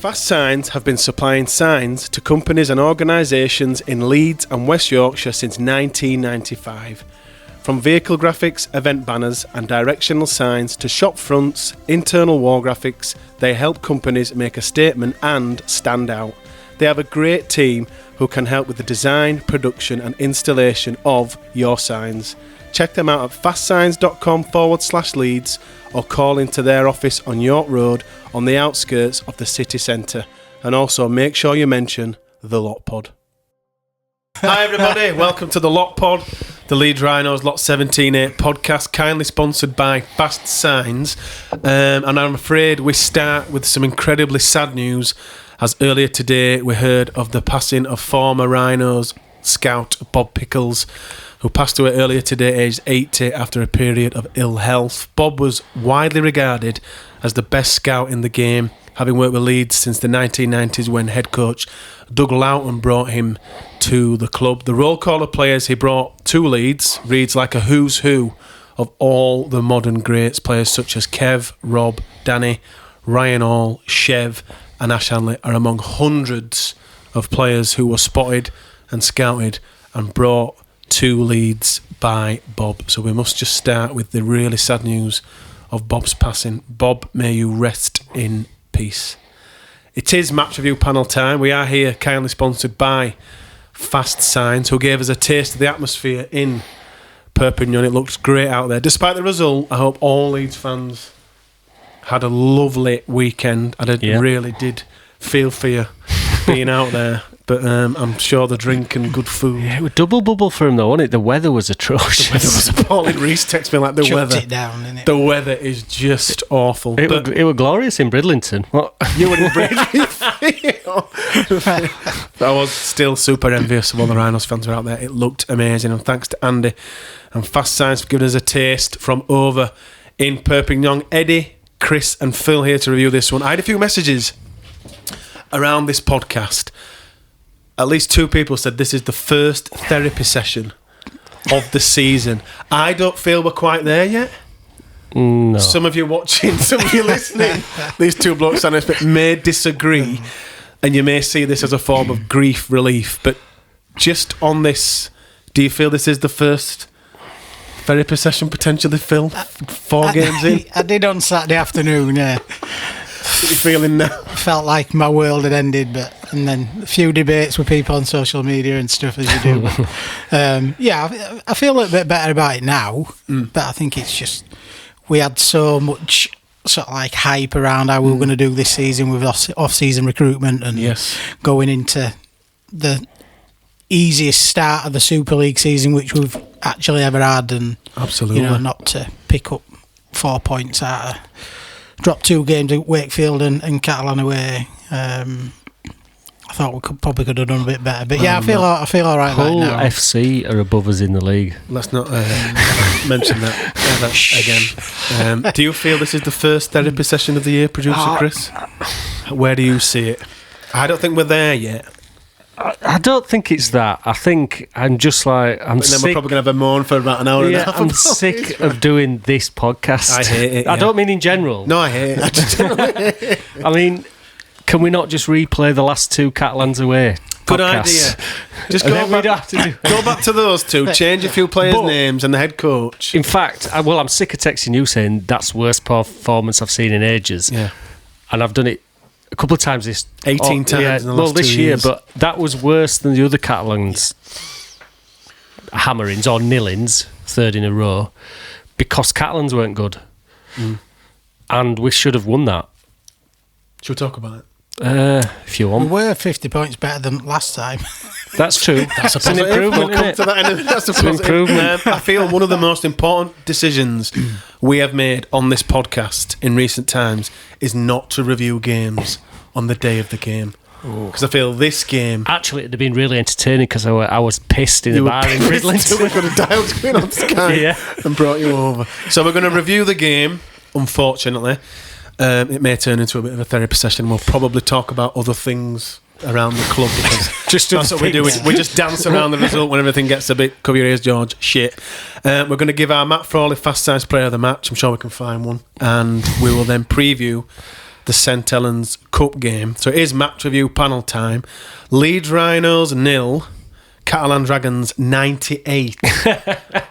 Fast Signs have been supplying signs to companies and organisations in Leeds and West Yorkshire since 1995. From vehicle graphics, event banners and directional signs to shop fronts, internal wall graphics, they help companies make a statement and stand out. They have a great team who can help with the design, production and installation of your signs. Check them out at fastsigns.com/Leeds or call into their office on York Road on the outskirts of the city centre. And also make sure you mention the Lot Pod. Hi everybody, welcome to the Lot Pod, the Leeds Rhinos Lot 17-8 podcast, kindly sponsored by Fast Signs. And I'm afraid we start with some incredibly sad news, as earlier today we heard of the passing of former Rhinos scout Bob Pickles, who passed away earlier today, aged 80, after a period of ill health. Bob was widely regarded as the best scout in the game, having worked with Leeds since the 1990s when head coach Doug Loughton brought him to the club. The roll call of players he brought to Leeds reads like a who's who of all the modern greats. Players such as Kev, Rob, Danny, Ryan Hall, Chev and Ash Hanley are among hundreds of players who were spotted and scouted and brought to Leeds by Bob. So we must just start with the really sad news of Bob's passing. Bob, may you rest in peace. It is match review panel time. We are here kindly sponsored by Fast Signs, who gave us a taste of the atmosphere in Perpignan. It looks great out there. Despite the result, I hope all Leeds fans had a lovely weekend. I really did feel for you being out there. But I'm sure the drink and good food. Yeah, it was double bubble for him though, wasn't it? The weather was atrocious. The weather was appalling. Reece texted me like the weather. It down, innit? The weather is just awful. It was glorious in Bridlington. What? You were in Bridlington. I was still super envious of all the Rhinos fans who are out there. It looked amazing. And thanks to Andy and Fast Science for giving us a taste from over in Perpignan. Eddie, Chris and Phil here to review this one. I had a few messages around this podcast. At least two people said this is the first therapy session of the season. I don't feel we're quite there yet. No. Some of you watching, some of you listening, these two blokes may disagree, and you may see this as a form of grief relief. But just on this, do you feel this is the first therapy session potentially, Phil? 4 games in? I did on Saturday afternoon, yeah. What are you feeling now? Felt like my world had ended, and then a few debates with people on social media and stuff, as you do. I feel a little bit better about it now, but I think it's just we had so much sort of like hype around how we were going to do this season with off-season recruitment and going into the easiest start of the Super League season which we've actually ever had, and absolutely, not to pick up 4 points out of. Dropped 2 games at Wakefield and Catalans away. I thought we probably could have done a bit better, but I feel all right right now. Hull FC are above us in the league. Let's not mention that again. Do you feel this is the first therapy session of the year, producer Chris? Where do you see it? I don't think we're there yet. I don't think it's that. I think I'm just like But then we're probably going to have a moan for about an hour and a half. I'm sick of doing this podcast. I hate it. I don't mean in general. No, I hate it. I just don't like it. I mean, can we not just replay the last 2 Catalans away? Good podcasts? idea. Just go back to those 2, change a few players' names and the head coach. In fact, I'm sick of texting you saying that's the worst performance I've seen in ages. Yeah. And I've done it a couple of times 18 times in the last 2 this years. year, but that was worse than the other Catalans hammerings or nillings, 3rd in a row, because Catalans weren't good. And we should have won that. Should we talk about it? If you want. We were 50 points better than last time. That's true. That's an improvement, we'll come to that in a, that's a improvement. I feel one of the most important decisions we have made on this podcast in recent times is not to review games on the day of the game. Because I feel this game... Actually, it'd have been really entertaining because I was pissed in the bar in Bridlington. We could have dialed screen on Sky and brought you over. So we're going to review the game, unfortunately. It may turn into a bit of a therapy session. We'll probably talk about other things around the club because that's what we do. We just dance around the result when everything gets a bit, cover your ears, George, shit. We're going to give our Matt Frawley Fast Size Player of the Match. I'm sure we can find one. And we will then preview the St Helens Cup game. So it is match review panel time. Leeds Rhinos 0, Catalan Dragons 98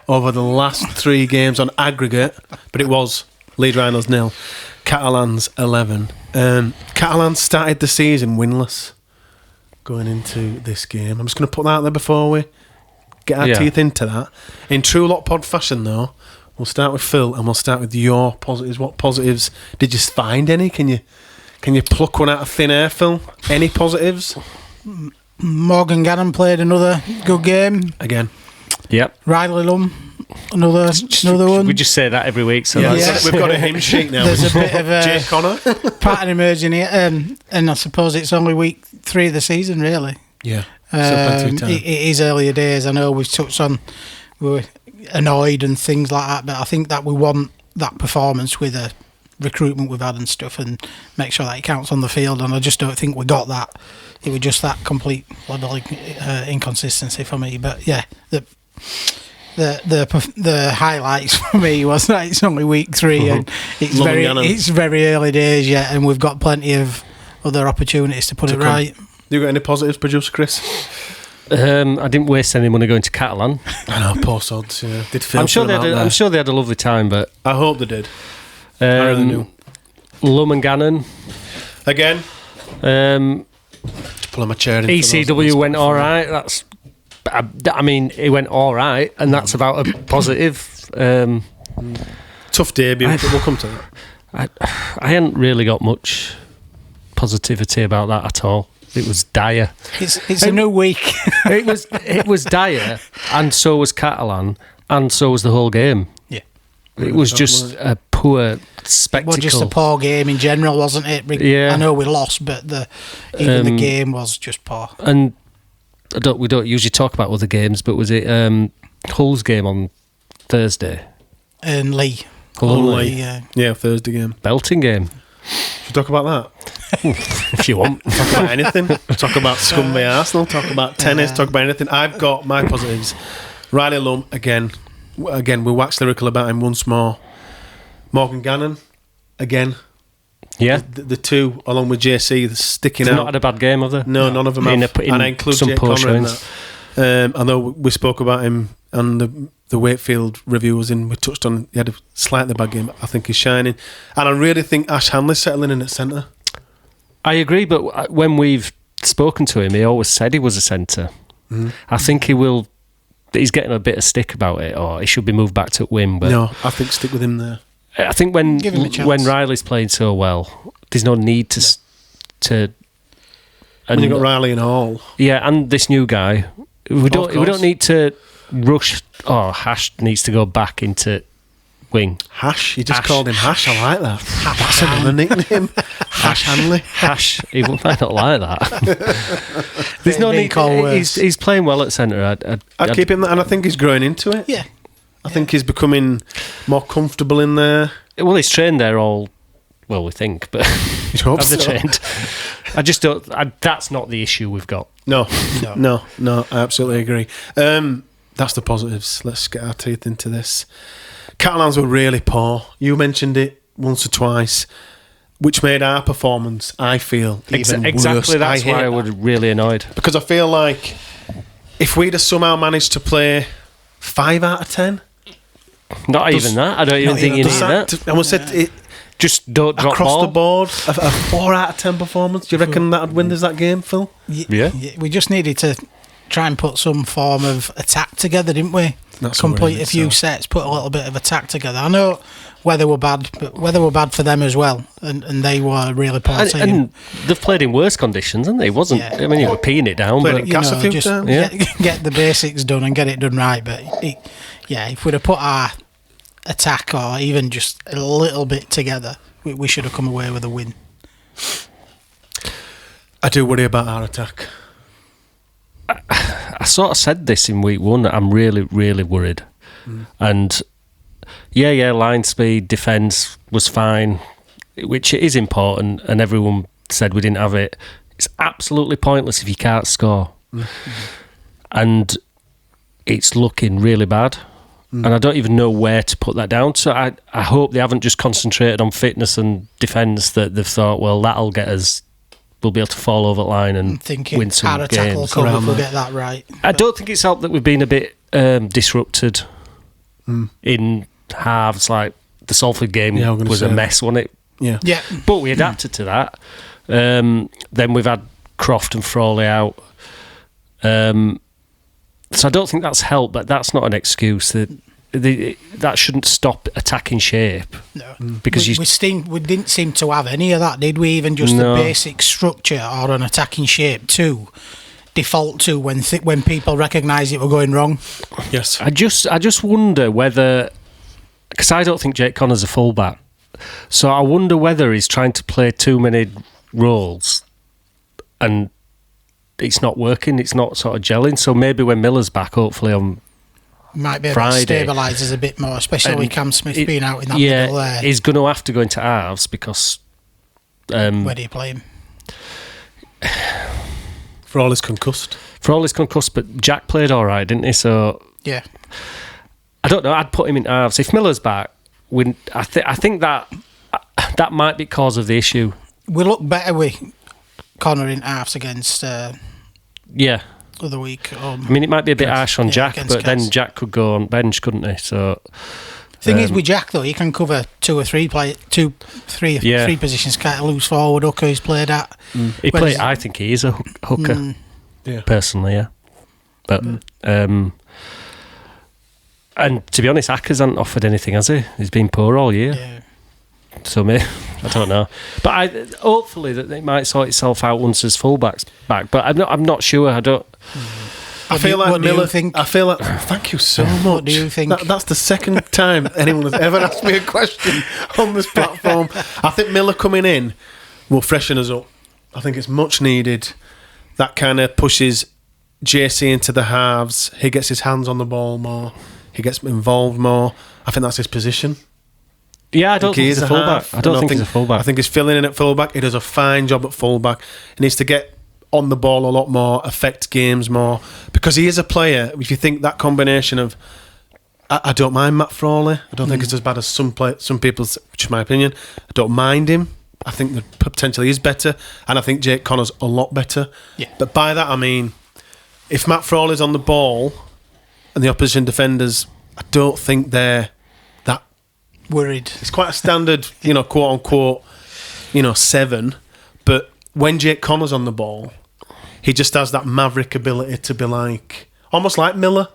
over the last 3 games on aggregate, but it was Leeds Rhinos 0, Catalans 11. Catalans started the season winless going into this game. I'm just going to put that out there before we get our teeth into that. In true Lot Pod fashion, though, we'll start with Phil and we'll start with your positives. What positives did you find? Any? Can you pluck one out of thin air, Phil? Any positives? Morgan Gannon played another good game. Again. Yep. Riley Lum, another one. We just say that every week. So we've got a hymn sheet now. There's a bit of a Jay Connor pattern emerging here, and I suppose it's only week 3 of the season, really. Yeah. It is earlier days. I know we've touched on we were annoyed and things like that, but I think that we want that performance with the recruitment we've had and stuff, and make sure that it counts on the field. And I just don't think we got that. It was just that complete level inconsistency for me. But yeah, the highlights for me was that it's only week 3 and it's very early days yet, and we've got plenty of other opportunities to put it right. You got any positives, producer Chris? I didn't waste any money going to Catalan. I know, poor sods. Yeah, did feel I'm sure they had a lovely time, but I hope they did. I really do. Lum and Gannon again. Just pulling my chair in. ECW went all right. I mean, it went all right, and that's about a positive. Tough debut, but we'll come to that. I hadn't really got much positivity about that at all. It was dire. It's a new week. It was dire, and so was Catalan, and so was the whole game. Yeah, it was just a poor spectacle. It was just a poor game in general, wasn't it? Yeah. I know we lost, but the game was just poor. And we don't usually talk about other games, but was it Hull's game on Thursday? And Lee. Yeah, Thursday game. Belting game. Should we talk about that? If you want. Talk about anything. Talk about Scumby Arsenal. Talk about tennis. Talk about anything. I've got my positives. Riley Lum, again, we waxed lyrical about him once more. Morgan Gannon, again. Yeah. The two, along with JC, sticking They've out. not had a bad game, have they? No, none of them have. And I include Jake Conner in that. I know we spoke about him and the Wakefield review was in. We touched on he had a slightly bad game. I think he's shining. And I really think Ash Hanley's settling in at centre. I agree, but when we've spoken to him, he always said he was a centre. Mm-hmm. I think he's getting a bit of stick about it, or he should be moved back to wing. But no, I think stick with him there. I think when Riley's playing so well, there's no need to. When you got Riley and Hall, yeah, and this new guy, we don't need to rush. Oh, Hash needs to go back into wing. Hash, you just called him Hash. I like that. That's another nickname. Hash Hanley. Hash, he might not like that. There's no need. He's playing well at centre. I'd keep him there, and I think he's growing into it. Yeah. I think he's becoming more comfortable in there. Well, he's trained there all. Well, we think, but you'd hope so. Trained. I just don't. That's not the issue we've got. No. I absolutely agree. That's the positives. Let's get our teeth into this. Catalans were really poor. You mentioned it once or twice, which made our performance, I feel, even worse. Exactly. That's why I was really annoyed. Because I feel like if we'd have somehow managed to play 5 out of 10. Not even that. I don't even think you need that. I said it. Just don't drop across ball. the board. A 4 out of 10 performance. Do you reckon that'd win us that game, Phil? Yeah. We just needed to try and put some form of attack together, didn't we? Complete a few sets, put a little bit of attack together. I know weather were bad, but weather were bad for them as well, and they were really poor. And they've played in worse conditions, haven't they? It wasn't. Yeah. I mean, you were peeing it down, but just get the basics done and get it done right. But if we'd have put our attack or even just a little bit together, we should have come away with a win. I do worry about our attack. I sort of said this in week 1. I'm really, really worried. And line speed, defence was fine, which is important, and everyone said we didn't have it. It's absolutely pointless if you can't score. And it's looking really bad. And I don't even know where to put that down. So I hope they haven't just concentrated on fitness and defence, that they've thought, well, that'll get us, we'll be able to fall over the line and win some how to tackle games. cover if we'll get that right. I don't think it's helped that we've been a bit disrupted in halves. Like the Salford game was a mess, wasn't it? Yeah. But we adapted to that. Then we've had Croft and Frawley out. So I don't think that's helped, but that's not an excuse. That shouldn't stop attacking shape. No, because we didn't seem to have any of that, did we? Even just the basic structure or an attacking shape to default to when people recognise it were going wrong. Yes, I just wonder whether, because I don't think Jake Connor's a fullback, so I wonder whether he's trying to play too many roles and it's not working, it's not sort of gelling. So maybe when Miller's back, hopefully on might be able Friday, to stabilise us a bit more, especially with Cam Smith being out in that middle there. He's going to have to go into halves because... where do you play him? Frawley's concussed. But Jack played all right, didn't he? So yeah, I don't know, I'd put him in halves. If Miller's back, I think that might be cause of the issue. We look better with Connor in halves against... other week. I mean, it might be a bit harsh on Jack, but then Jack could go on bench, couldn't he? So, thing is with Jack though, he can cover three positions. Kind of loose forward hooker he's played at. I think he is a hooker. Personally, yeah. But and to be honest, Ackers hasn't offered anything, has he? He's been poor all year. Yeah. So I don't know, but hopefully that it might sort itself out once his fullback's back. But I'm not sure. I don't. I feel like Miller. Think? I feel like. Thank you so much. What do you think? That's the second time anyone has ever asked me a question on this platform. I think Miller coming in will freshen us up. I think it's much needed. That kind of pushes JC into the halves. He gets his hands on the ball more. He gets involved more. I think that's his position. Yeah, I don't think he's a fullback. I don't think he's a fullback. I think he's filling in at fullback. He does a fine job at fullback. He needs to get on the ball a lot more, affect games more, because he is a player. If you think that combination of, I don't mind Matt Frawley. I don't think it's as bad as some people's, which is my opinion. I don't mind him. I think that potentially is better, and I think Jake Connor's a lot better. Yeah. But by that I mean, if Matt Frawley's on the ball and the opposition defenders, I don't think they're worried. It's quite a standard, quote unquote, 7. But when Jake Connor's on the ball, he just has that maverick ability to be like, almost like Miller.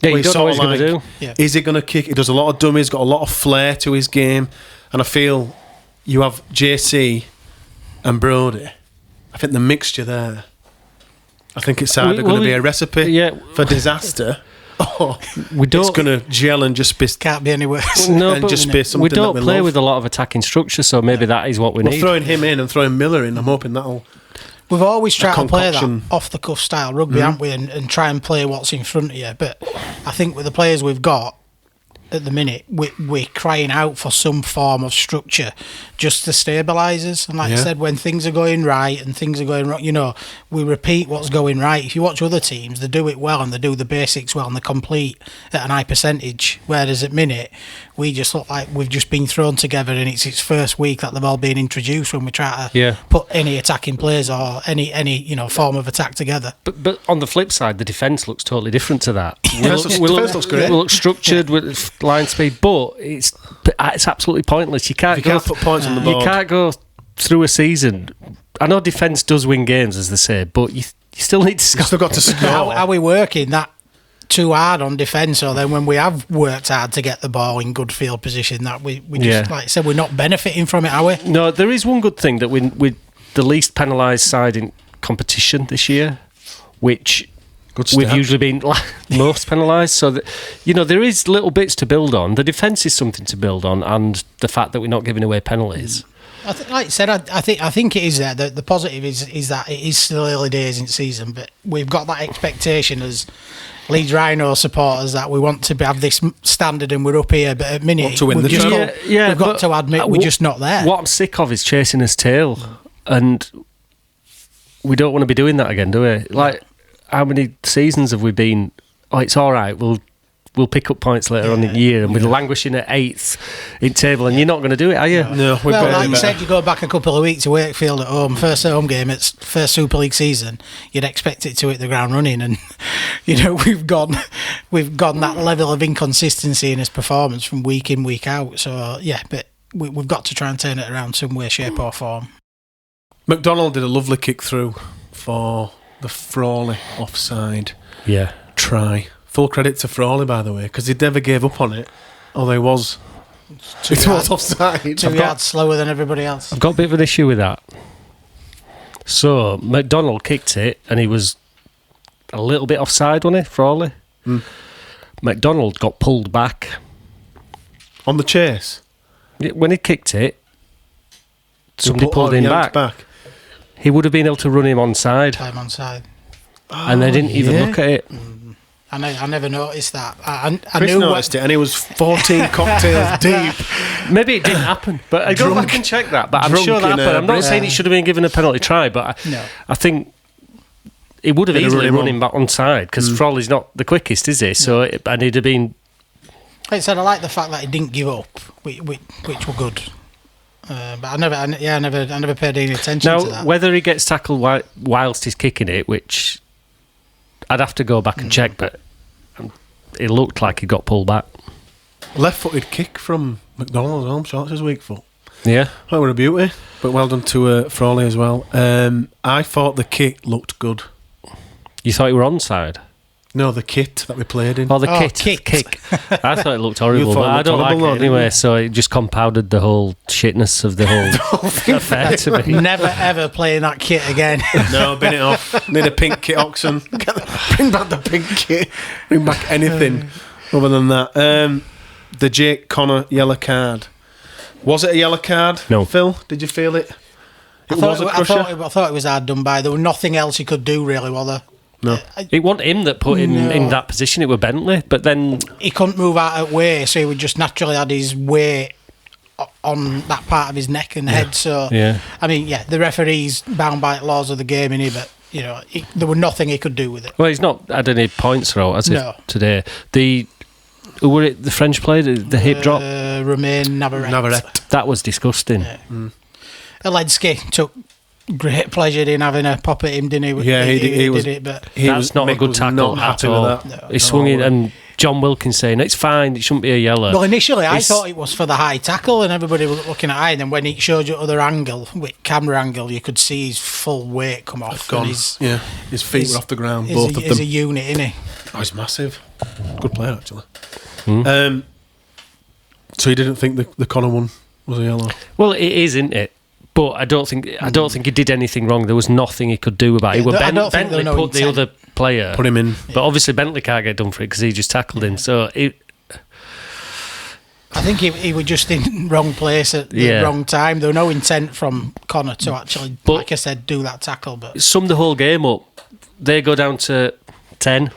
Yeah, you don't know what he's going to do. Yeah. Is he going to kick? He does a lot of dummies, got a lot of flair to his game. And I feel you have JC and Brodie. I think the mixture there, I think it's either going to be a recipe for disaster. It's going to gel and just be... Can't be any worse. No, and but just be something we don't that we play love. with a lot of attacking structure, so maybe that is what we need. Throwing him in and throwing Miller in, I'm hoping that'll... We've always tried to play that off-the-cuff style rugby, haven't we, and try and play what's in front of you. But I think with the players we've got at the minute, we're crying out for some form of structure just to stabilise us. And like I said, when things are going right and things are going wrong, we repeat what's going right. If you watch other teams, they do it well and they do the basics well and they complete at an high percentage. Whereas at minute, we just look like we've just been thrown together and it's its first week that they've all been introduced when we try to put any attacking players or any form of attack together. But on the flip side, the defence looks totally different to that. Defence looks great. We look structured with line speed, but it's absolutely pointless. You can't put points on the board. You can't go through a season. I know defence does win games, as they say, but you still need to score. You've still got to score. Are we working that too hard on defence, or then when we have worked hard to get the ball in good field position, that we just, like I said, we're not benefiting from it, are we? No, there is one good thing that we're the least penalised side in competition this year, which we've usually been most penalised. So that, there is little bits to build on. The defence is something to build on, and the fact that we're not giving away penalties. Like I said, I think it is there. The positive is that it is still early days in season, but we've got that expectation as Leeds Rhinos supporters that we want to have this standard and we're up here. But at minute, we've got to admit we're just not there. What I'm sick of is chasing his tail, and we don't want to be doing that again, do we? Like, how many seasons have we been? Oh, it's all right. We'll we'll pick up points later on in the year, and we're languishing at 8th in table, and you're not going to do it, are you? No, we're well, like you said, you go back a couple of weeks to Wakefield at home, first home game, it's first Super League season. You'd expect it to hit the ground running, and we've gone that level of inconsistency in his performance from week in, week out. So but we've got to try and turn it around some way, shape, or form. McDonald did a lovely kick through for the Frawley offside try. Full credit to Frawley, by the way, because he never gave up on it. Although it was offside. 2 yards slower than everybody else. I've got a bit of an issue with that. So McDonald kicked it, and he was a little bit offside, wasn't he, Frawley? McDonald got pulled back on the chase. When he kicked it, somebody pulled him back. He would have been able to run him onside. Time onside. And they didn't even look at it. I never noticed that. I Chris knew noticed it, and it was 14 cocktails deep. Maybe it didn't happen, but I go back and check that. But I'm sure that happened. I'm not saying he should have been given a penalty try, but I think he would have easily run him back onside, because Frawley's not the quickest, is he? So and he'd have been. Like I said, I like the fact that he didn't give up, which were good. But I never paid any attention to that. Now, whether he gets tackled whilst he's kicking it, which I'd have to go back and check, but it looked like he got pulled back. Left-footed kick from McDonald as well. I'm sure it's his weak foot. Yeah. That was a beauty, but well done to Frawley as well. I thought the kick looked good. You thought you were onside? No, the kit that we played in. Oh, the kick. I thought it looked horrible, but I don't like it anyway, so it just compounded the whole shitness of the whole affair to me. Never ever playing that kit again. No, bin it off. Need a pink kit, Oxen. Bring back the pink kit. Bring back anything other than that. The Jake Connor yellow card. Was it a yellow card? No. Phil, did you feel it? I thought it was hard done by. There was nothing else he could do, really, was there? No. It wasn't him that put him in that position, it was Bentley, but then he couldn't move out of way, so he would just naturally had his weight on that part of his neck and head. So I mean, the referee's bound by laws of the game, innit? But there was nothing he could do with it. Well, he's not had any points throw, has he, today? Who were it? The French player, the hip drop? Romain Navarrete. That was disgusting. Helens took great pleasure in having a pop at him, didn't he? Yeah, he did it, but that's not a good tackle at all. He swung it, and John Wilkins saying it's fine, it shouldn't be a yellow. Well, initially I thought it was for the high tackle, and everybody was looking at it. And then when it showed you other angle, with camera angle, you could see his full weight come off. His feet were off the ground, both of them. He's a unit, isn't he? Oh, he's massive. Good player, actually. So you didn't think the Connor one was a yellow? Well, it is, isn't it? But I don't think he did anything wrong. There was nothing he could do about it. Bentley put the other player, put him in, but obviously Bentley can't get done for it because he just tackled him. So I think he was just in wrong place at the wrong time. There was no intent from Connor to actually, like I said, do that tackle. But sum the whole game up. They go down to 10.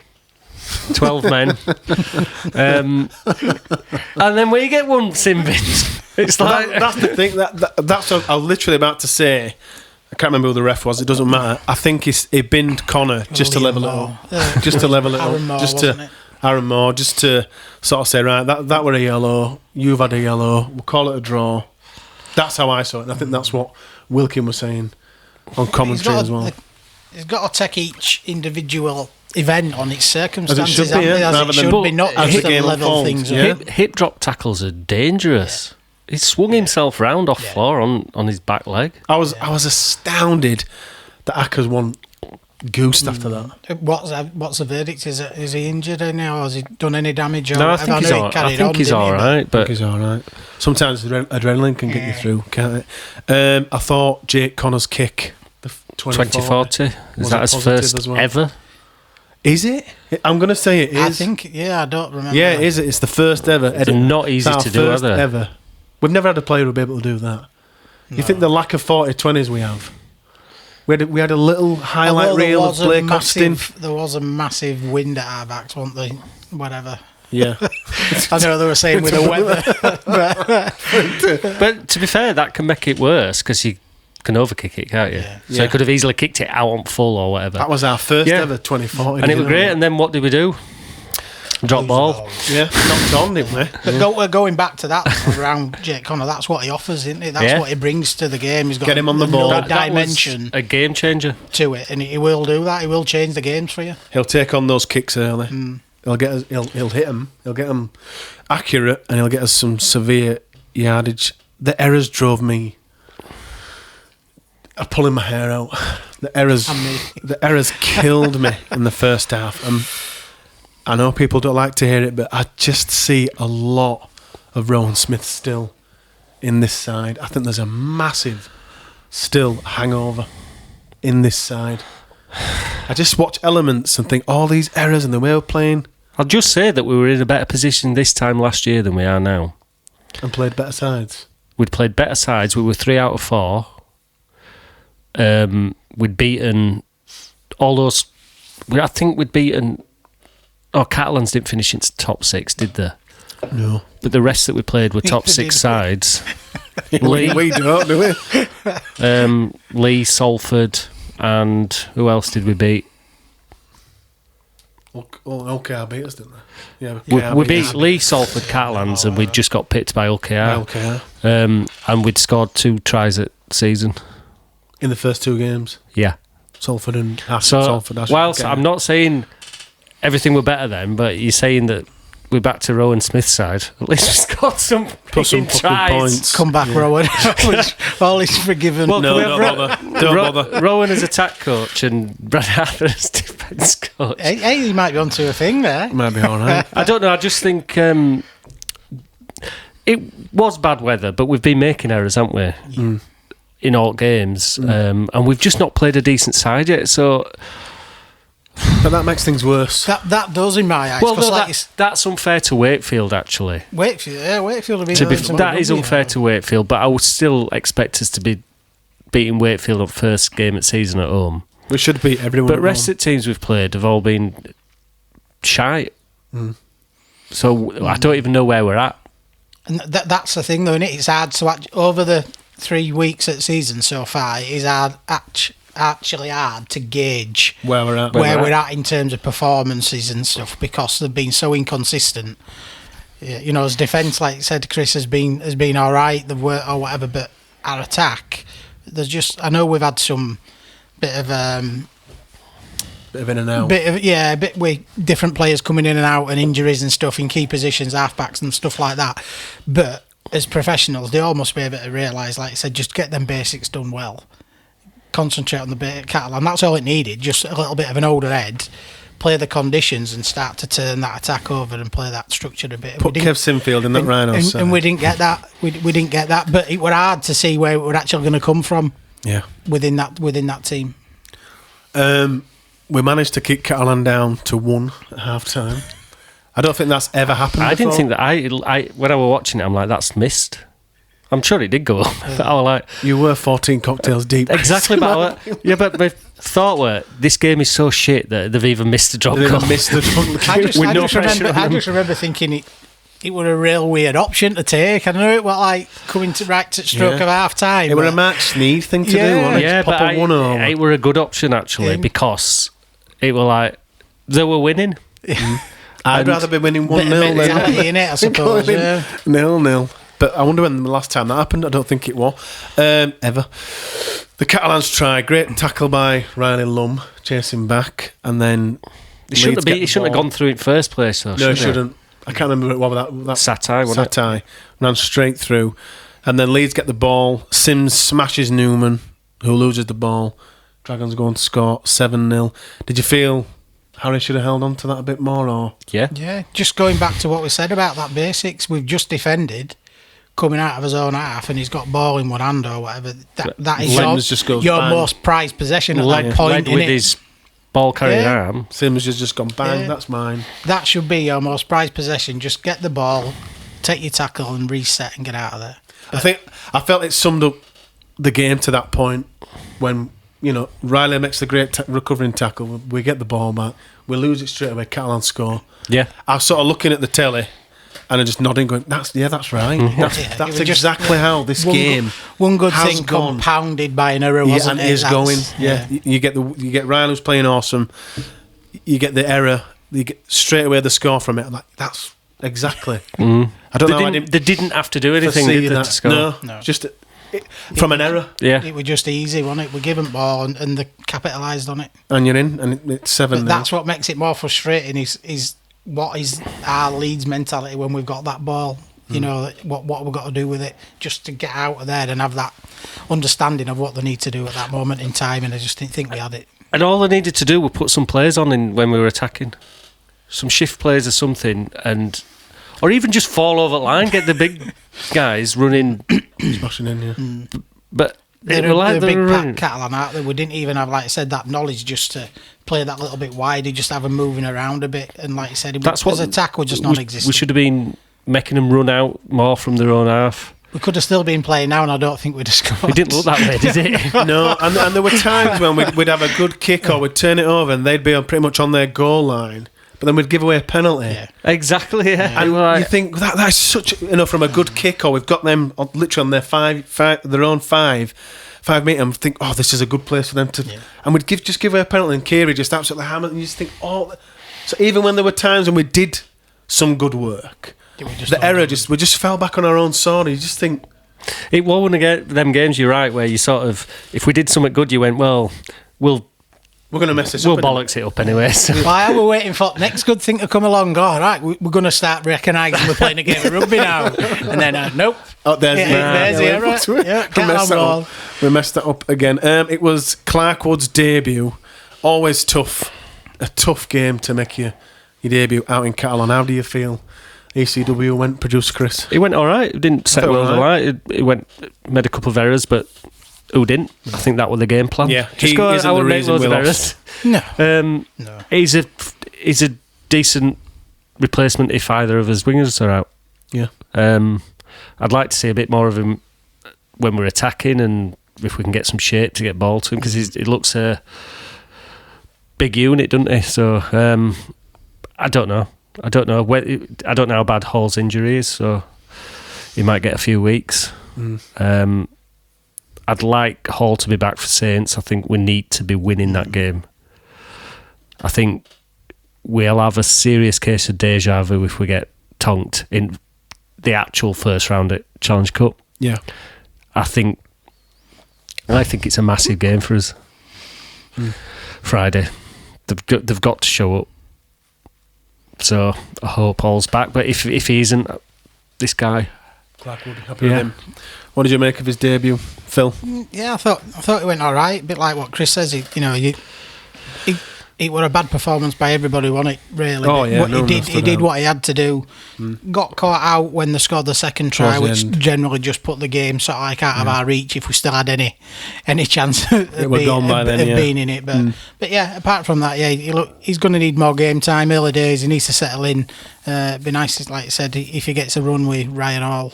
12 men, and then when you get one sin bins, it's like that's the thing. That's what I was literally about to say. I can't remember who the ref was. It doesn't matter. I think he binned Connor just to level it up, just to level it up, Aaron Moore, just to sort of say, right, that were a yellow. You've had a yellow. We'll call it a draw. That's how I saw it. And I think that's what Wilkin was saying on commentary as well. He's got to take each individual event on its circumstances, as it should be, not just to level things up. Hip drop tackles are dangerous. He swung himself round off floor on his back leg. I was astounded that Akers won goosed after that. What's the verdict? Is he injured now, or has he done any damage? No, I think he's all right. I think he's all right. Sometimes adrenaline can get you through, can't it? I thought Jake Connor's kick, the 2040, is that his first ever? Is it? I'm going to say it is. I think, I don't remember. Yeah, it is. It's the first ever. It's not easy to do, first ever. We've never had a player who'll be able to do that. No. You think the lack of 40-20s we have? We had a little highlight reel of Blake Austin. There was a massive wind at our backs, wasn't there? Whatever. Yeah. I know they were saying with the weather. But to be fair, that can make it worse because you can overkick it, can't you? Yeah. So he could have easily kicked it out on full or whatever. That was our first ever 2040. And it was great. And then what did we do? Drop ball. Yeah, knocked on, didn't we? But going back to that around Jake Connor, that's what he offers, isn't it? That's what he brings to the game. He's got Get him on the ball. another dimension a game changer to it, and he will do that. He will change the games for you. He'll take on those kicks early. He'll get us, he'll hit them. He'll get them accurate, and he'll get us some severe yardage. The errors drove me. I'm pulling my hair out. The errors killed me in the first half. I know people don't like to hear it, but I just see a lot of Rowan Smith still in this side. I think there's a massive still hangover in this side. I just watch elements and think all these errors and the way we're playing. I'll just say that we were in a better position this time last year than we are now. And played better sides. We'd played better sides. We were 3 out of 4. We'd beaten all those. I think we'd beaten. Oh, Catalans didn't finish in top 6, did they? No. But the rest that we played were top 6 sides. we don't, do we? Lee, Salford, and who else did we beat? OKR beat us, didn't they? Yeah, we beat Lee, Salford, Catalans, and we'd just got picked by OKR. And we'd scored 2 tries at season. In the first 2 games? Yeah. Salford and Salford. Whilst I'm not saying everything were better then, but you're saying that we're back to Rowan Smith's side. At least we scored some fucking tries. Points. Come back, Rowan. All is forgiven. Well, don't bother. Rowan as attack coach and Brad Arthur as defence coach. Hey, he might be onto a thing there. Might be all right. I don't know. I just think it was bad weather, but we've been making errors, haven't we? In all games, and we've just not played a decent side yet. So, but that makes things worse. That does in my eyes. Well, no, that's unfair to Wakefield, actually. Wakefield have been. That is unfair to Wakefield, but I would still expect us to be beating Wakefield on first game at season at home. We should beat everyone. But rest of the teams we've played have all been shite. So I don't even know where we're at. And that's the thing, though, isn't it? It's hard to over the 3 weeks at season so far. It is actually hard to gauge where we're at in terms of performances and stuff, because they've been so inconsistent. You know, as defence, like you said, Chris, has been all right, the work or whatever, but our attack, there's just, I know we've had some bit of in and out, bit with different players coming in and out and injuries and stuff in key positions, halfbacks and stuff like that, but as professionals, they all must be able to realise, like I said, just get them basics done well. Concentrate on the Catalan. That's all it needed. Just a little bit of an older head, play the conditions and start to turn that attack over and play that structure a bit. Put Kev Sinfield in that Rhinos side. And we didn't get that. We didn't get that. But it was hard to see where it were actually going to come from. Yeah. Within that team. We managed to kick Catalan down to 1 at half time. I don't think that's ever happened before. Didn't think that. I when I was watching it, I'm like, that's missed. I'm sure it did go up. But I was like, you were 14 cocktails deep. Exactly, but my thought were, this game is so shit that they've even missed a drop goal. I just remember thinking it was a real weird option to take. I know it was like coming to right to stroke of half time. It was a match need thing to do, wasn't it? Yeah, but it were a good option actually, because it was like they were winning. I'd rather be winning 1-0 than in it, I suppose. 0-0. But I wonder when the last time that happened. I don't think it was ever. The Catalans try, great tackle by Riley Lum, chasing back, and then he shouldn't have gone through in first place, though. No, he shouldn't. I can't remember what that Satai ran straight through, and then Leeds get the ball. Sims smashes Newman, who loses the ball. Dragons go on to score 7-0. Did you feel Harry should have held on to that a bit more, or yeah? Just going back to what we said about that basics, we've just defended, coming out of his own half, and he's got ball in one hand or whatever. That is your most prized possession at that point. Led with his ball carrying arm. Sims has just gone bang. That's mine. That should be your most prized possession. Just get the ball, take your tackle, and reset and get out of there. I felt it summed up the game to that point when, you know, Riley makes the great recovering tackle. We get the ball back. We lose it straight away. Catalan score. Yeah. I was sort of looking at the telly and I just nodding, going, that's right. That's exactly how this game. One good has thing gone. Compounded by an error, wasn't it? And is going. Yeah. You get Riley who's playing awesome. You get the error you get straight away the score from it. I'm like, that's exactly. Mm. I don't They know. didn't, they didn't have to do anything, foresee did they, that. to score? No, just from an error. Yeah. It was just easy, wasn't it? We give them ball and they capitalised on it. And you're in, and it's 7 But now. that's what makes it more frustrating. Is what is our Leeds mentality when we've got that ball? You know, what we've got to do with it just to get out of there and have that understanding of what they need to do at that moment in time. And I just didn't think we had it. And all they needed to do was put some players on when we were attacking. Some shift players or something, or even just fall over the line, get the big guys running. Smashing in, yeah. But They're like a big running. Catalan, aren't they? We didn't even have, like I said, that knowledge just to play that little bit wider, just have them moving around a bit. And like I said, That's what as a tackle, just non-existent. We should have been making them run out more from their own half. We could have still been playing now, and I don't think we'd have scored. It didn't look that way, did it? No, and there were times when we'd have a good kick or we'd turn it over and they'd be pretty much on their goal line, but then we'd give away a penalty. Yeah. Exactly, yeah. And you think that's such, from a good kick, or we've got them literally on their their own 5 metre, and think, oh, this is a good place for them to. Yeah. And we'd just give away a penalty, and Kiri just absolutely hammered. And you just think, oh, so even when there were times when we did some good work, we just fell back on our own sword. You just think it was one of them games. You're right, where you sort of, if we did something good, you went, well, we're going to mess this up. We'll bollocks it up anyway. So. Why are we waiting for next good thing to come along? All right, we're going to start recognising we're playing a game of rugby now, and then nope. Oh, there's the error. Yeah, we messed that up again. It was Clarkwood's debut. Always tough, a tough game to make your debut out in Catalan. How do you feel? ECW went, produced Chris. He went all right. Didn't set world alight. He made a couple of errors, but who didn't? I think that was the game plan. Yeah, just go out and make loads of errors. No. He's a decent replacement if either of his wingers are out. Yeah. I'd like to see a bit more of him when we're attacking, and if we can get some shape to get ball to him, because he looks a big unit, doesn't he? So I don't know. I don't know how bad Hall's injury is, so he might get a few weeks. I'd like Hall to be back for Saints. I think we need to be winning that game. I think we'll have a serious case of deja vu if we get tonked in the actual first round at Challenge Cup. Yeah, I think it's a massive game for us. Friday, they've got to show up. So I hope Hall's back, but if he isn't, this guy, Clarkwood, happy with him. What did you make of his debut, Phil? Yeah, I thought it went all right. A bit like what Chris says. It was a bad performance by everybody, wasn't it? Really. Oh yeah, he did what he had to do. Got caught out when they scored the second try, which generally just put the game sort of like out of our reach if we still had any chance of being in it. But yeah, apart from that, he's going to need more game time. Early days, he needs to settle in. It'd be nice, like I said, if he gets a run with Ryan Hall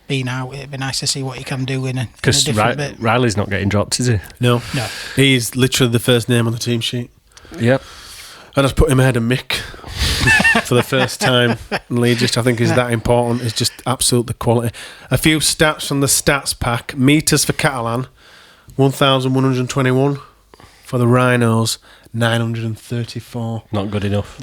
being out, it'd be nice to see what he can do in a different bit. Riley's not getting dropped, is he? No. He's literally the first name on the team sheet. Yep. I just put him ahead of Mick for the first time in Leeds, which I think is that important. It's just absolutely quality. A few stats from the stats pack. Metres for Catalan, 1,121. For the Rhinos, 934. Not good enough.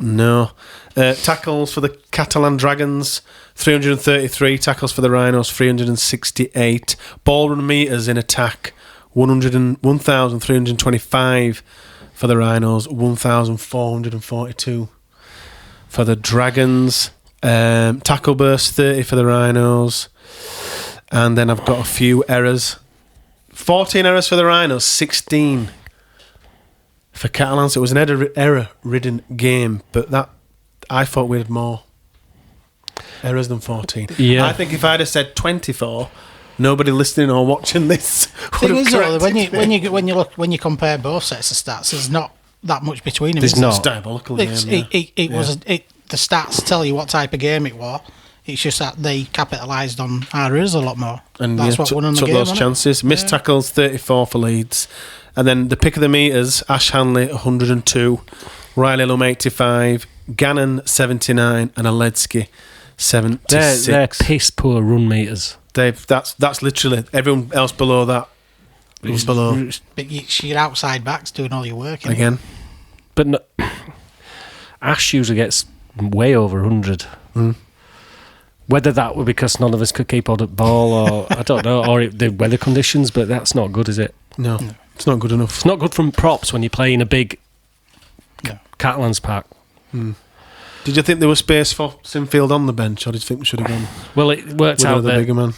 No. Tackles for the Catalan Dragons, 333. Tackles for the Rhinos, 368. Ball run metres in attack, 1,325. For the Rhinos, 1,442. For the Dragons, tackle burst, 30 for the Rhinos. And then I've got a few errors. 14 errors for the Rhinos, 16 for Catalans. It was an error-ridden game, but that I thought we had more errors than 14. Yeah. I think if I'd have said 24... nobody listening or watching this would have corrected me. When you compare both sets of stats, there's not that much between them. There's not. It's diabolical game. The stats tell you what type of game it was. It's just that they capitalised on our errors a lot more. And that's what won on the took game. Those chances. Missed tackles, 34 for Leeds. And then the pick of the metres, Ash Hanley, 102. Riley Lum, 85. Gannon, 79. And Aledzki, 76. They're piss poor run meters. That's literally everyone else below that. But your outside backs doing all your work again. But no, Ash usually gets way over 100. Whether that were because none of us could keep hold of ball, or I don't know, or the weather conditions, but that's not good, is it? No, it's not good enough. It's not good from props when you're playing a big Catalans pack. Did you think there was space for Sinfield on the bench, or did you think we should have gone? Well, it worked with out the that bigger man.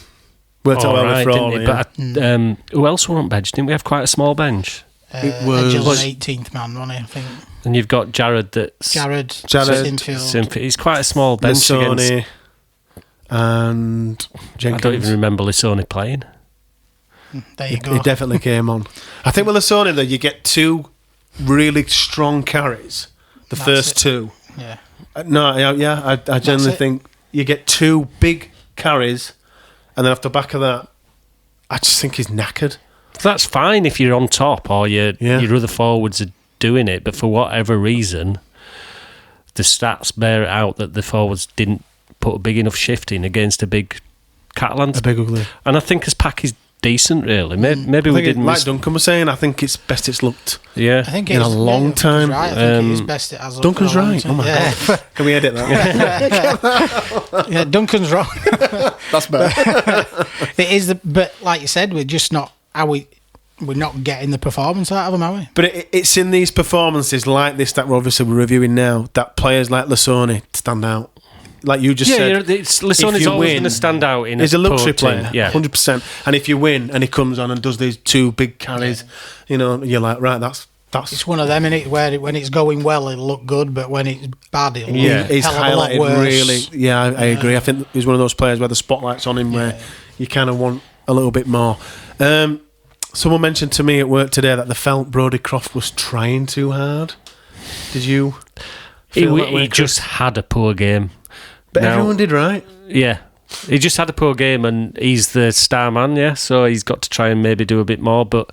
Worked out well right, with didn't Frawley, it? But who else were on bench? Didn't we have quite a small bench? It was- Edgell was 18th man, wasn't he? I think. And you've got Jared that's... Jared Sinfield. He's quite a small bench against... Lissoni and Jenkins. I don't even remember Lissoni playing. There you go. He definitely came on. I think with Lissoni, though, you get two really strong carries. The That's first it. two. Yeah. I generally it. think you get two big carries, and then off the back of that, I just think he's knackered. That's fine if you're on top or your other forwards are doing it, but for whatever reason, the stats bear it out that the forwards didn't put a big enough shift in against a big Catalans. A big ugly. And I think his pack is decent, really. Maybe I we think didn't... like Duncan was saying, I think it's best it's looked. Yeah. I think In a it's- long Duncan's time. Right. I think it is best it has looked Duncan's for a long right. time. Oh my God. Can we edit that? Yeah, Duncan's wrong. That's better. It is, but like you said, we're just not. We're not getting the performance out of them, are we? But it's in these performances like this that we're obviously reviewing now that players like Lissoni stand out. Like you just said, Lissoni's always going to stand out in he's a luxury poor team. player, Yeah. 100%. And if you win and he comes on and does these two big carries, you're like, right, that's It's one of them, innit, where when it's going well, it'll look good, but when it's bad, it'll look he's hell of a lot highlighted worse. really. Yeah, I agree. I think he's one of those players where the spotlight's on him, where you kind of want a little bit more. Someone mentioned to me at work today that they felt Brodie Croft was trying too hard. Did you? Feel that way, He Chris? just had a poor game. But Now- everyone did right. Yeah. He just had a poor game and he's the star man, yeah, so he's got to try and maybe do a bit more, but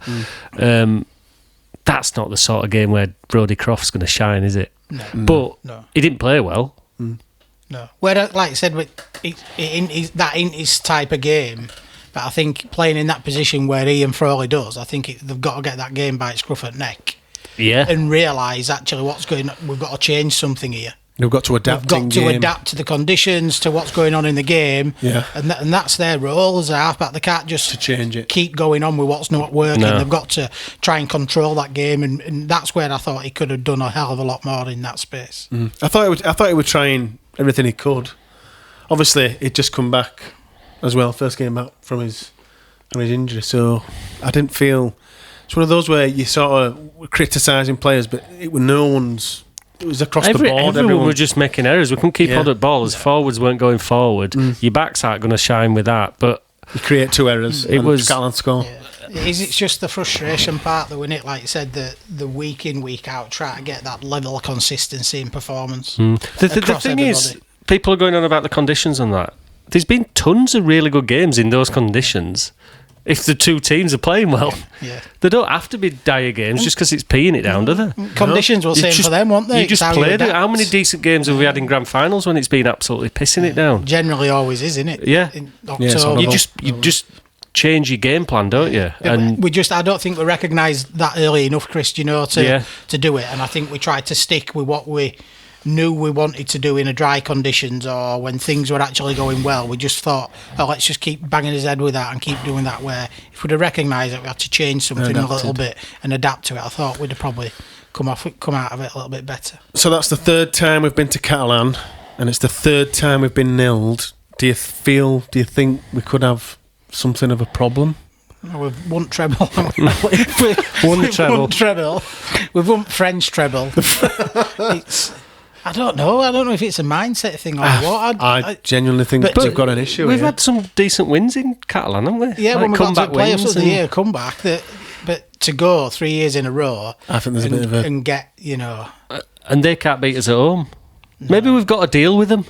that's not the sort of game where Brodie Croft's going to shine, is it? No. But No. he didn't play well. No. Where, like I said, that ain't his type of game. But I think playing in that position where Ian Frawley does, I think they've got to get that game by its scruff at neck Yeah. and realise actually what's going on. We've got to change something here. We've got to adapt. We've got to adapt to the conditions, to what's going on in the game. Yeah. And that's their role as a halfback. They can't just To change it. keep going on with what's not working. No. They've got to try and control that game, and that's where I thought he could have done a hell of a lot more in that space. I thought he would trying everything he could. Obviously, he'd just come back as well, first game back from his injury. So I didn't feel it's one of those where you sort of criticising players, but it was across the board. Everyone were just making errors. We couldn't keep Yeah. hold of balls. Forwards weren't going forward. Your backs aren't going to shine with that. But you create two errors. It and was- Catalan score. It's just the frustration part, though, isn't it? Like you said, the week in, week out, try to get that level of consistency in performance. the Across thing is, everybody. people are going on about the conditions on that. There's been tons of really good games in those conditions. If the two teams are playing well, Yeah. they don't have to be dire games just because it's peeing it down, do they? Conditions were the same for them, weren't they? You just It's how played it. adapt. How many decent games have we had in grand finals when it's been absolutely pissing it down? Generally, always is, isn't it? Yeah. In Yeah, it's October. You just change your game plan, don't you? Yeah, And I don't think we recognised that early enough, Chris, to Yeah. to do it. And I think we tried to stick with what we knew we wanted to do in a dry conditions, or when things were actually going well. We just thought, oh, let's just keep banging his head with that and keep doing that. Where if we'd have recognised that we had to change something a little bit and adapt to it, I thought we'd have probably come out of it a little bit better. So that's the third time we've been to Catalan, and it's the third time we've been nilled. Do you think we could have something of a problem? We've won treble. Won treble. We've won French treble. I don't know. I don't know if it's a mindset thing or what. I genuinely think but we've got an issue We've here. had some decent wins in Catalan, haven't we? Yeah, when we got to the playoffs wins of the and- year, comeback. But to go 3 years in a row, I think there's a bit of a... and get and they can't beat us at home. Maybe we've got a deal with them.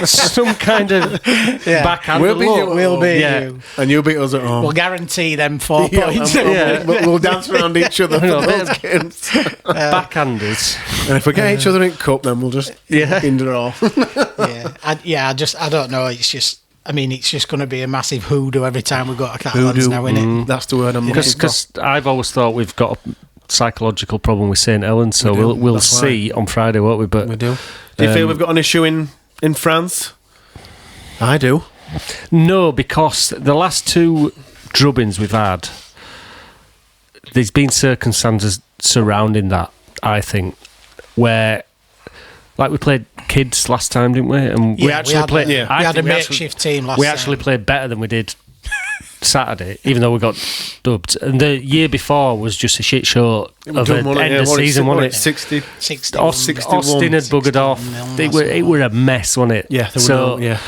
Some kind of backhand. We'll beat you at we'll home. beat Yeah. you. And you'll beat us at home. We'll guarantee them 4 Yeah, points. and we'll dance around each other for No, those games. Backhanders. And if we get each other in cup, then we'll just hinder off. I don't know. It's just going to be a massive hoodoo every time we go to Catalans now, innit? That's the word I'm looking for. Because I've always thought we've got psychological problem with St Helens, so we'll see on Friday, won't we? But we do. Do you feel we've got an issue in France? I do. No, because the last 2 drubbings we've had, there's been circumstances surrounding that, I think, where, like, we played kids last time, didn't we? And we actually played. We had a makeshift team last time. We actually played better than we did Saturday, even though we got dubbed. And the year before was just a shit show of the end of season, wasn't it? 60. Austin had buggered off. It were a mess, wasn't it? Yeah.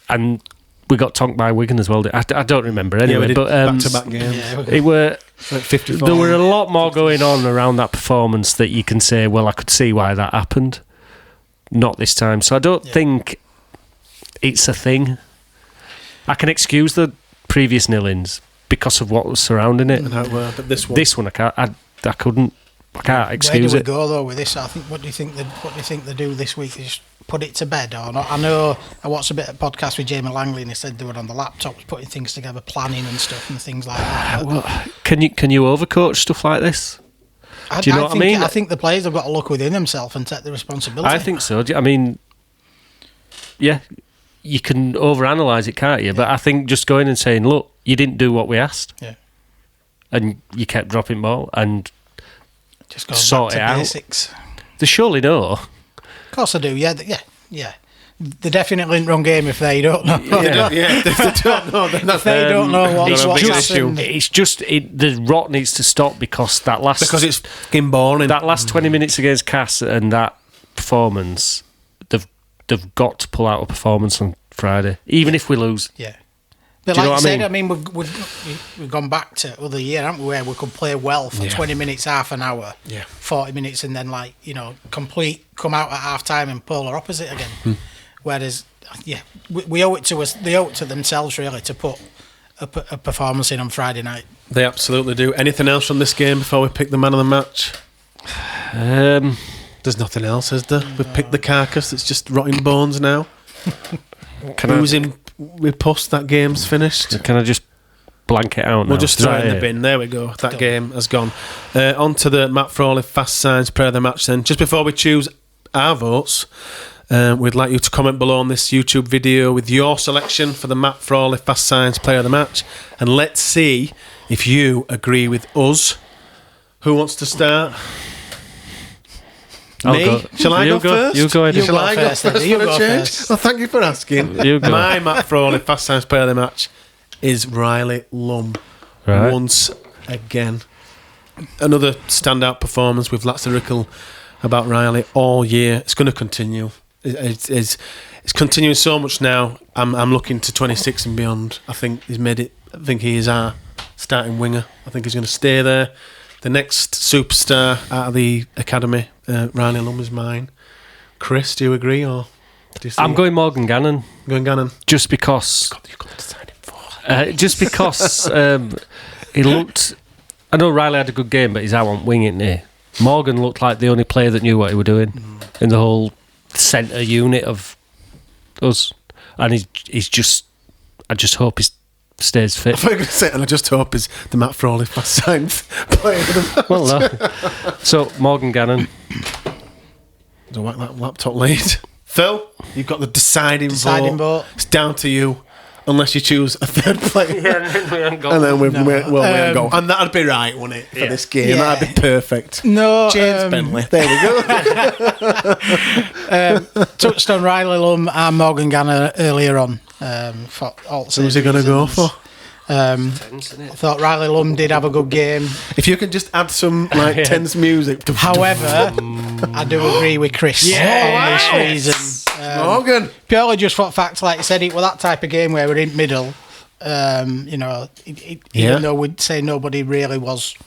And we got tonked by Wigan as well. I don't remember anyway. But back-to-back games. It were like 54. There were a lot more going on around that performance that you can say, well, I could see why that happened. Not this time. So I don't think it's a thing. I can excuse the previous nil-ins because of what was surrounding it. And how it were, but this one I can't. I couldn't. I can't excuse it. Where do we go though with this? I think. What do you think they do this week? Is put it to bed or not? I know I watched a bit of podcast with Jamie Langley and he said they were on the laptops putting things together, planning and stuff and things like that. Well, can you overcoach stuff like this? Do you know what I mean? I think the players have got to look within themselves and take the responsibility. I think so. I mean, yeah, you can overanalyze it, can't you? Yeah. But I think just going and saying, look, you didn't do what we asked. Yeah. And you kept dropping ball and just go sort back to it out. Basics. They surely know. Of course I do, yeah. They're definitely in the wrong game if they don't know. If they don't know, then that's they don't know what's happened. It's just the rot needs to stop because it's fucking boring. That last 20 minutes against Cass and that performance, they've got to pull out a performance on Friday, even if we lose. Yeah. But like you said, I mean, we've gone back to other year, haven't we, where we could play well for 20 minutes, half an hour, 40 minutes, and then, like, you know, come out at half time and polar opposite again. Whereas, we owe it to us. They owe it to themselves really to put a performance in on Friday night. They absolutely do. Anything else from this game before we pick the man of the match? There's nothing else, is there? We've picked the carcass. It's just rotting bones now. We post that game's finished. Can I just blank it out now? We'll just throw it in the bin. There we go. That game has gone. On to the Matt Frawley Fast Signs Player of the Match then. Just before we choose our votes, we'd like you to comment below on this YouTube video with your selection for the Matt Frawley Fast Signs Player of the Match. And let's see if you agree with us. Who wants to start? Me? Shall I go first? You go ahead. Shall I go first for a change? Well, thank you for asking. My Matt Frawley Fast Times Player of the Match is Riley Lum. Right. Once again. Another standout performance. We've lyrical about Riley all year. It's going to continue. It's continuing so much now. I'm looking to 26 and beyond. I think he's made it. I think he is our starting winger. I think he's going to stay there. The next superstar out of the academy, Riley Lum, is mine. Chris, do you agree, or do you see I'm going Morgan Gannon. Going Gannon, just because. God, you've got to decide him for. Just because he looked. I know Riley had a good game, but he's out on wing, isn't he? Morgan looked like the only player that knew what he was doing in the whole centre unit of us, and he's just. I just hope he's. Stays fit. I thought you were going to say, and I just hope is the Matt Frawley Fast Signs player of the match. Well, no. So, Morgan Gannon. Don't whack that laptop lead. Phil, you've got the deciding vote. It's down to you, unless you choose a third player. And then we go. And that'd be right, wouldn't it, for this game? Yeah. That'd be perfect. No, James Bentley. There we go. Touched on Riley Lum and Morgan Gannon earlier on. Who's he going to go for? I thought Riley Lum did have a good game. If you can just add some tense music. However, I do agree with Chris on this reason. Morgan. Purely just for facts, like you said, it was that type of game where we're in middle. Even though we'd say nobody really was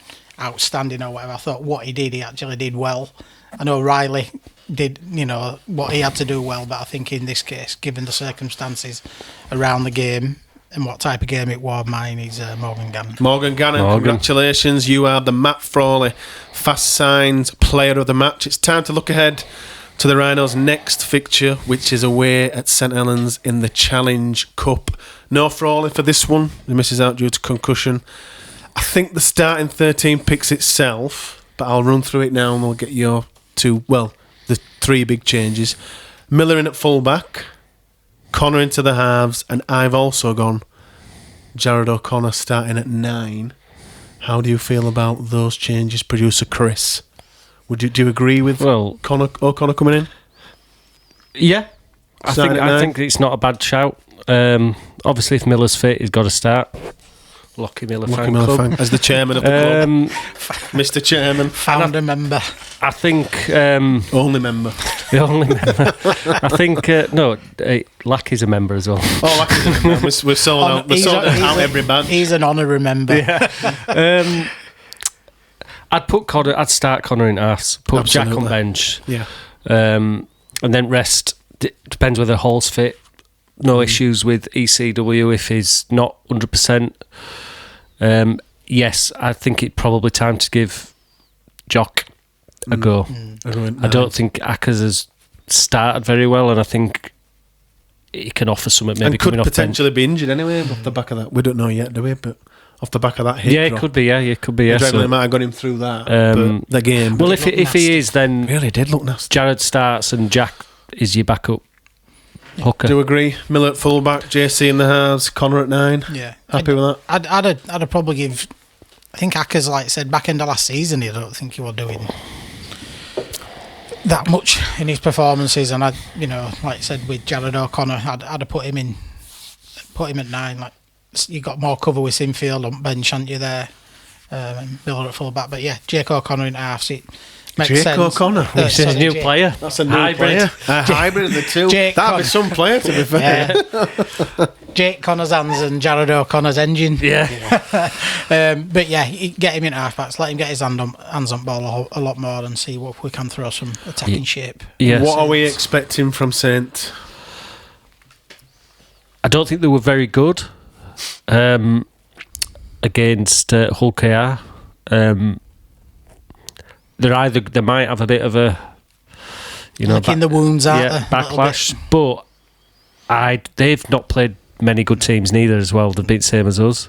outstanding or whatever, I thought what he actually did well. I know Riley did, what he had to do well, but I think in this case, given the circumstances around the game and what type of game it was, mine is Morgan Gannon. Morgan Gannon, congratulations. You are the Matt Frawley Fast Signs Player of the Match. It's time to look ahead to the Rhinos' next fixture, which is away at St Helens in the Challenge Cup. No Frawley for this one. He misses out due to concussion. I think the starting 13 picks itself, but I'll run through it now and we'll get your the three big changes. Miller in at fullback, Connor into the halves, and I've also gone Jared O'Connor starting at 9. How do you feel about those changes, producer Chris? Do you agree with O'Connor coming in? Yeah, I think it's not a bad shout. Obviously, if Miller's fit, he's got to start. Lockie Miller Fan Club. As the chairman of the club. Mr. Chairman. Founder member. I think... only member. The only member. I think... Lackey's a member as well. Oh, Lackey's a member. We've sold out every badge. He's an honorary member. Yeah. I'd start Connor in halves. Put Absolutely. Jack on bench. Yeah. And then rest. Depends whether Hall's fit. No issues with ECW if he's not 100%. Yes, I think it's probably time to give Jock a go. I don't think Ackers has started very well, and I think he can offer something maybe and could coming off potentially be injured anyway off the back of that. We don't know yet, do we? But off the back of that hip yeah, drop, it could be. Yeah, it could be. Yeah, so might have got him through that. But the game. Well, if he is, then really did look nasty. Jared starts and Jack is your backup hooker. Do you agree? Miller at fullback, JC in the halves, Connor at 9. Yeah, happy with that. I'd probably give. I think Ackers, like I said, back end of last season, I don't think he was doing that much in his performances, and like I said, with Jared O'Connor, I'd have put him at 9. Like, you got more cover with Sinfield on bench, hadn't you there? Miller at fullback, but yeah, Jake O'Connor in halves. It makes Jake sense. O'Connor, which is a new player. That's a new player. A hybrid of the two. That'd be some player, to be fair. Yeah. Jake Connor's hands and Jared O'Connor's engine. Yeah. But yeah, get him in halfbacks. Let him get his hands on ball a lot more and see what we can throw some attacking shape. Yes. What are we expecting from Saint? I don't think they were very good against Hull KR. They might have a bit of a licking the wounds out backlash, but they've not played many good teams neither as well. They've been the same as us.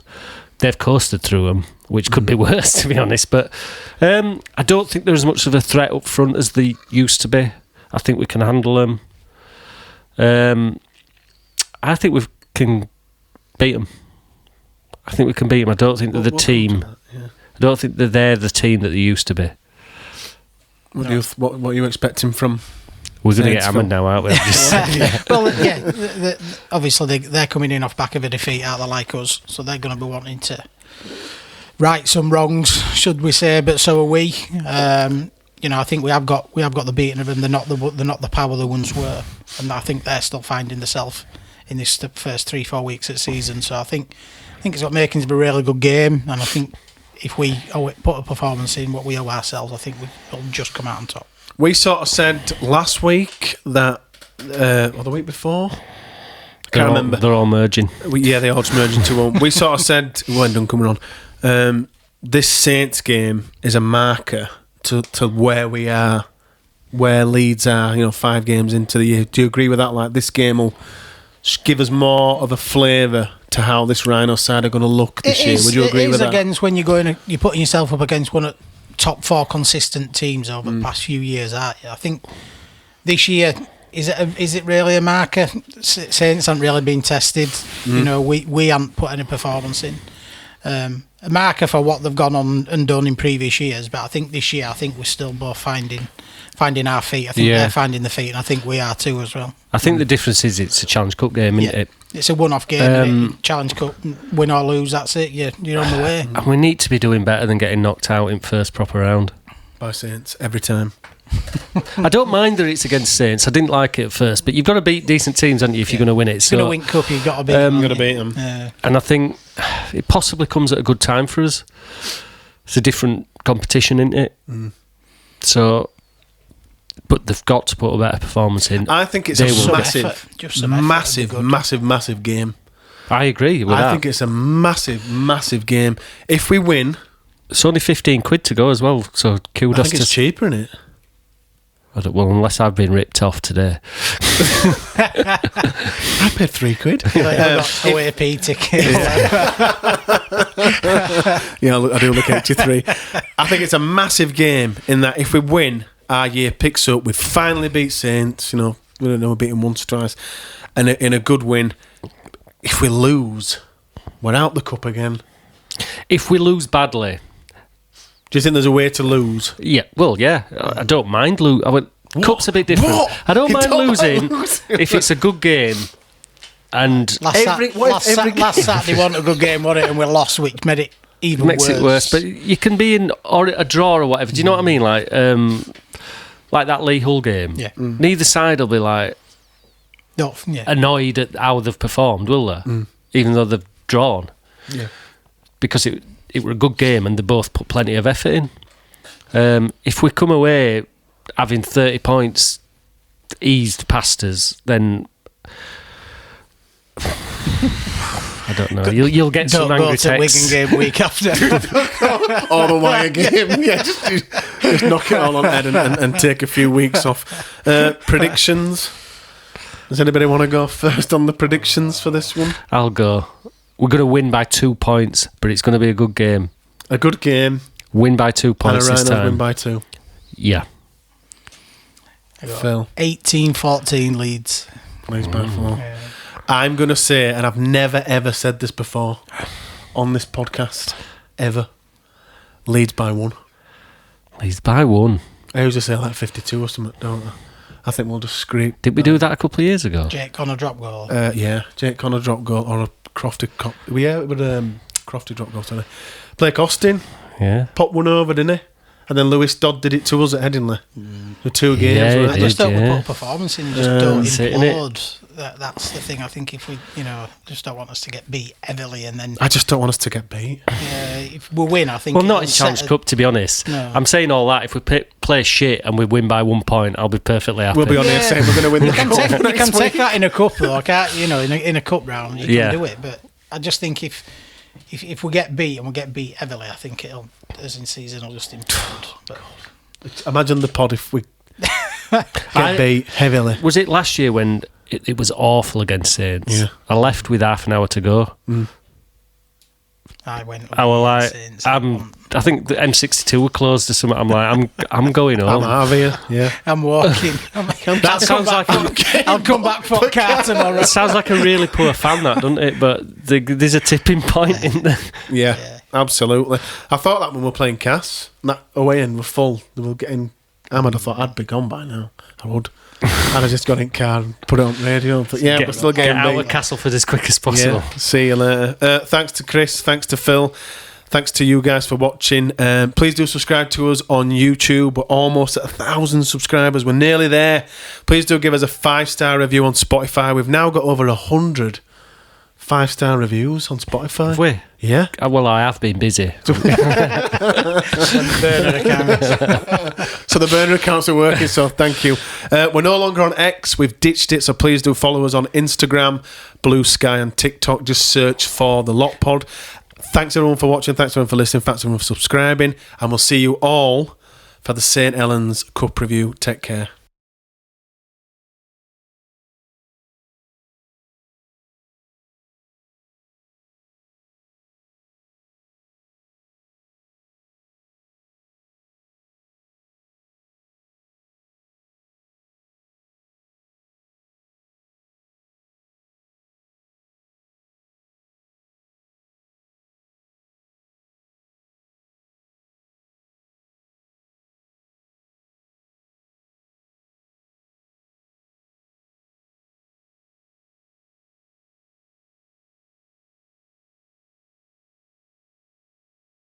They've coasted through them, which could be worse, to be honest. But I don't think they're as much of a threat up front as they used to be. I think we can handle them. I think we can beat them. I think we can beat them. I don't think they're the team. I don't think they're the team that they used to be. What are you expecting from? We're going to get hammered now, aren't we? Well, yeah. Obviously, they're coming in off back of a defeat, out there like us, so they're going to be wanting to right some wrongs, should we say? But so are we. I think we have got the beating of them. They're not the power they once were, and I think they're still finding themselves in this first 3-4 weeks of the season. So I think it's got making it a really good game, and I think if we put a performance in what we owe ourselves, I think we'll just come out on top. We sort of said last week that, or the week before, I can't remember. They're all merging. They all just merging into one. We sort of said, when done coming on, this Saints game is a marker to where we are, where Leeds are, 5 games into the year. Do you agree with that? Like, this game will give us more of a flavour to how this Rhino side are going to look this year. Would you agree with that? Against when you're putting yourself up against one of top 4 consistent teams over the past few years, aren't you? I think this year is it really a marker? Saints haven't really been tested. We haven't put any performance in. A marker for what they've gone on and done in previous years, but I think this year we're still both finding our feet. I think they're finding the feet, and I think we are too as well. I think the difference is it's a Challenge Cup game, isn't it? It's a one-off game. Challenge Cup, win or lose, that's it. You're on the way. And we need to be doing better than getting knocked out in first proper round. By Saints, every time. I don't mind that it's against Saints. I didn't like it at first, but you've got to beat decent teams, haven't you, if you're going to win it. If you're going to win Cup, you've got to beat them. You've got to beat them. And I think it possibly comes at a good time for us. It's a different competition, isn't it? So... But they've got to put a better performance in. I think it's massive game. I agree with that. I think it's a massive game. If we win... It's only £15 to go as well, so kudos to... I think it's cheaper, isn't it? Well, unless I've been ripped off today. I paid £3. Got away P ticket. Yeah, I do look 83. I think it's a massive game in that if we win, our year picks up. We finally beat Saints. We don't know we're beating once or twice, and in a good win. If we lose, we're out the cup again. If we lose badly, do you think there's a way to lose? yeah. Well, yeah. I don't mind losing. Cup's a bit different. What? I don't You mind don't losing mind losing? if it's a good game. And Last Saturday wasn't a good game, was it? And we lost, which made it even makes it worse. But you can be in or a draw or whatever. Do you know what I mean? Like that Lee Hull game. Yeah. Neither side will be like annoyed at how they've performed, will they? Even though they've drawn. Yeah. Because it were a good game and they both put plenty of effort in. If we come away having 30 points eased past us, then I don't know. You'll get some angry texts. Don't go to Wigan game week after. Or the Wire game. Yeah, just knock it all on head and take a few weeks off. Predictions. Does anybody want to go first on the predictions for this one? I'll go. We're going to win by 2 points, but it's going to be a good game. A good game. Win by 2 points and this time. Win by 2. Yeah. Phil. 18-14 Leeds. Leeds by 4. Yeah. I'm going to say, and I've never ever said this before on this podcast, ever, Leeds by 1. Leeds by 1. I usually say like 52 or something, don't I? I think we'll just scrape. Did we do that a couple of years ago? Jake Connor drop goal. Yeah, Jake Connor drop goal or a Crofty. Yeah, it would Crofty drop goal. Sorry, Blake Austin. Yeah, popped one over, didn't he? And then Lewis Dodd did it to us at Headingley. The 2 games. Yeah, I just don't put a performance in. Just don't implode. That's the thing. I think if we, just don't want us to get beat heavily, and then I just don't want us to get beat. Yeah, if we win, I think. Well, not in Challenge Cup, to be honest. No. I'm saying all that. If we play shit and we win by 1 point, I'll be perfectly happy. We'll be on here saying we're going to win the cup. You can take that in a cup, though. In a cup round, you can do it. But I just think if we get beat and we get beat heavily, I think it'll, as in season, will just implode. But imagine the pod if we get beat heavily. Was it last year when it was awful against Saints? Yeah. I left with half an hour to go. I went. I was like, I think the M62 were closed or something. I'm like, I'm going home. I'm out of here. Yeah, I'm walking. That sounds like I'll come back for car tomorrow. It sounds like a really poor fan, that, doesn't it? But there's a tipping point in there. Yeah, absolutely. I thought that when we were playing Cass, that away end were full. They were getting hammered. I thought I'd be gone by now. I would. And I just got in car and put it on radio. But yeah, we're still getting out of Castleford as quick as possible. Yeah, see you later. Thanks to Chris. Thanks to Phil. Thanks to you guys for watching. Please do subscribe to us on YouTube. We're almost at 1,000 subscribers. We're nearly there. Please do give us a 5-star review on Spotify. We've now got over 100 5-star reviews on Spotify. Have we? Yeah. Well, I have been busy. So the burner accounts are working, so thank you. We're no longer on X. We've ditched it, so please do follow us on Instagram, Blue Sky and TikTok. Just search for The Lot Pod. Thanks everyone for watching. Thanks everyone for listening. Thanks everyone for subscribing. And we'll see you all for the St. Helens Cup review. Take care.